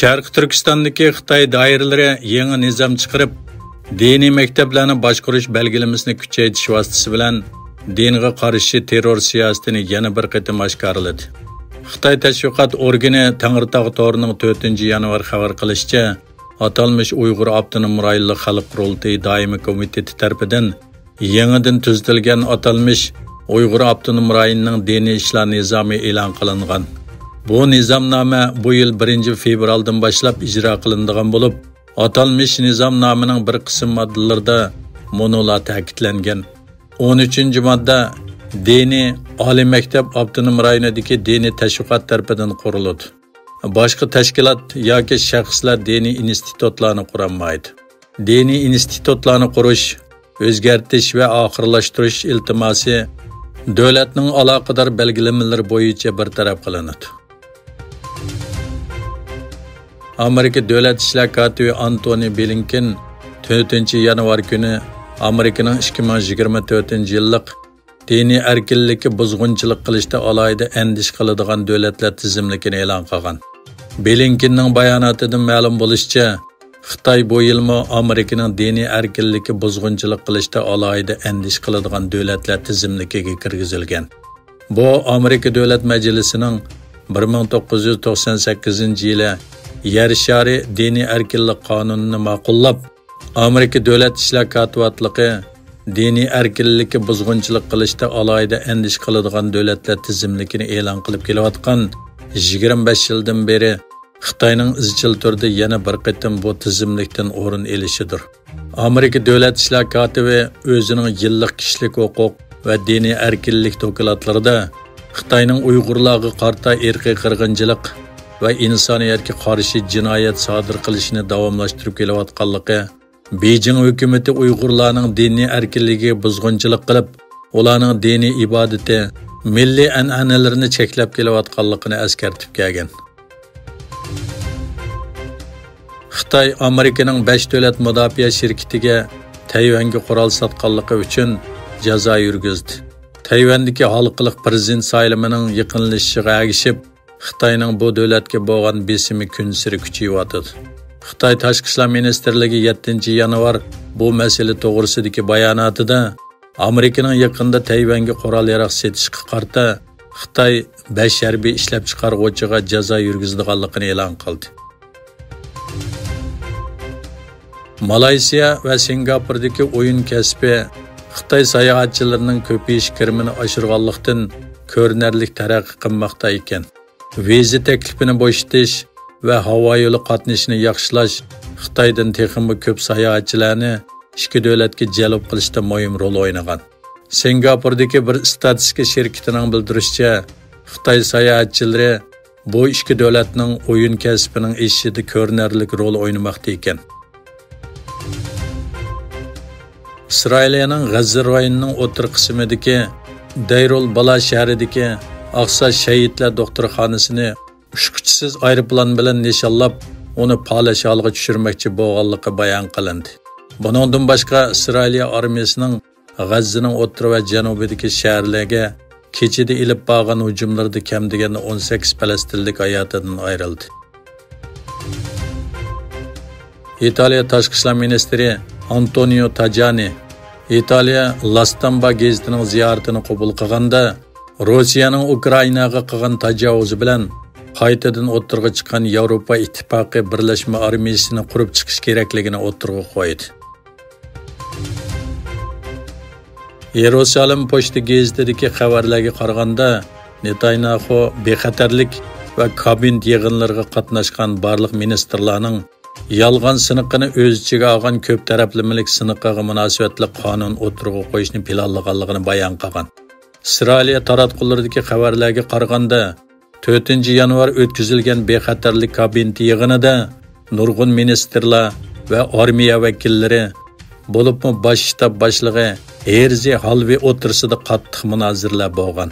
Sharq Turkistondagi Xitoy doiralari yangi nizom chiqarib, diniy maktablarni boshqarish belgilamasini kuchaytirish vositasi bilan dinga qarshi terror siyosatini yana bir qatam oshkorladi. Xitoy tashviqot organi Tangritog' to'rining 4-yanvar xabar qilishicha, atalmış Uyg'ur Avtonom rayonlik xalq qurultiyi doimiy komiteti tarafidan yangidan tuzilgan atalmış Uyg'ur Avtonom rayonining diniy ishlar nizomi e'lon qilingan. Bu nizomnoma bu yil 1-fevraldan boshlab ijro qilinadigan bo'lib, atalmış nizomnomining bir qism moddalarida monolar ta'kidlangan. 13-modda diniy oliy maktab avtonom rayonidagi diniy tashviqot tarafidan quriladi. Boshqa tashkilot yoki shaxslar diniy institutlarni qurolmaydi. Diniy institutlarni qurish, o'zgartirish va oxirlashtirish iltimosi davlatning aloqador belgilamalari bo'yicha bartaraf qilinadi. Amerika Davlat ishlar kotibi Antony Blinken 4-yanvar kuni Amerikaning 2024-yillik diniy erkinlikka buzg'unchilik qilishda alohida andish qiladigan davlatlar tizimligini e'lon qilgan. Blinkenning bayonotidan ma'lum bo'lishicha, Xitoy bu yilmi Amerikaning diniy erkinlikka buzg'unchilik qilishda alohida andish qiladigan davlatlar tizimligiga kirgizilgan. Bu Amerika Davlat Majlisining 1998-yili Yer shari diniy erkinlik qonunini ma'qullab, Amerika Davlat ishlar kotibotligi diniy erkinlikka buzg'unchilik qilishda alohida andish qiladigan davlatlar tizimligini e'lon qilib kelayotgan 25 yildan beri Xitoyning izchil turda yana bir qatim bu tizimlikdan o'rin elishidir. Amerika Davlat ishlar kotibi o'zining yillik kishilik huquq va diniy erkinlik dokumentlarida Xitoyning Uyg'urlarga qarta irqiy qirg'inchilik va insoniyatga qarshi jinoyat sodir qilishini davomlashtirib kelayotganligi, Beijing hukumati Uyg'urlarning diniy erkinligiga buzg'unchilik qilib, ularning diniy ibodati, milliy an'analarini cheklab kelayotganligini eskartib kelgan. Xitoy Amerikaning 5 davlat mudofaa shirkatiga Tayvanga qurol sotganligi uchun jazo yurgizdi. Tayvandagi xalqlik prezident saylamining yaqinlashishiga ergishib, Xitoyning bu davlatga bo'lgan besimi kun sari kuchayyotir. Xitoy Tashqi ishlar ministrligi 7-yanvar bu masala to'g'risidagi bayonotida Amerikaning yaqinda Tayvanga qurol-yarog' setishga qarta Xitoy 5 harbiy ishlab chiqaruvchiga jazo yurgizadiganligini e'lon qildi. Malayziya va Singapurdagi o'yin kasbi Xitoy sayohatchilarining ko'payish kirimini oshirganlikdan ko'rinarli taraqqiy qilmoqda ekan. Viza taklifini bo'shatish va havo yo'li qatnashini yaxshilash Xitoydan texnik ko'p sayohatchilarni ikki davlatga jalb qilishda muhim rol o'ynagan. Singapurdagi bir statistika shirkatining bildirishicha, Xitoy sayohatchilari bu ikki davlatning o'yin kasbining ishida ko'rinarli rol o'ynamoqda ekan. Isroilning G'azza rayonining o'tir qismidagi Dayrul Bala shahridagi Aqsa shahidlar doktorxonasini ushquchisiz aeroplan bilan nishonlab, uni palasholga tushirmoqchi bo'lganligi bayon qilindi. Bundan boshqa Isroiliya armiyasining G'azzaning o'tir va janubidagi shaharlarga kechida ilib borgan hujumlarda kam deganda 18 falastinlik hayotidan ayrildi. Italiya Tashqi ishlar ministri Antonio Tajani Italiya La Stampa gazetining ziyoratini qabul qilganda Rossiyaning Ukrainaga qilgan tajovuzi bilan qaytadan o'tirg'a chiqqan Yevropa ittifoqi birlashma armiyasini qurib chiqish kerakligini o'tirg'a qo'ydi. Yerusalim pochta gazetidagi xabarlarga qaraganda Netanyahu bexatarlik va kabinет yig'inlariga qatnashgan barliq ministrlarning yolg'on siniqini o'z ichiga olgan ko'p taraflamalik siniqiga munosabatli qonun o'tirg'a qo'yishni planlaganligini bayon qilgan. Isroiliya taratqullaridagi xabarlarga qaraganda 4-yanvar o'tkazilgan bexatarlik kabineti yig'inida nurg'un ministrlar va armiya vakillari bo'libmi bosh shtab boshlig'i Herzi Halvi o'tirsida qattiq munozirlar bo'lgan.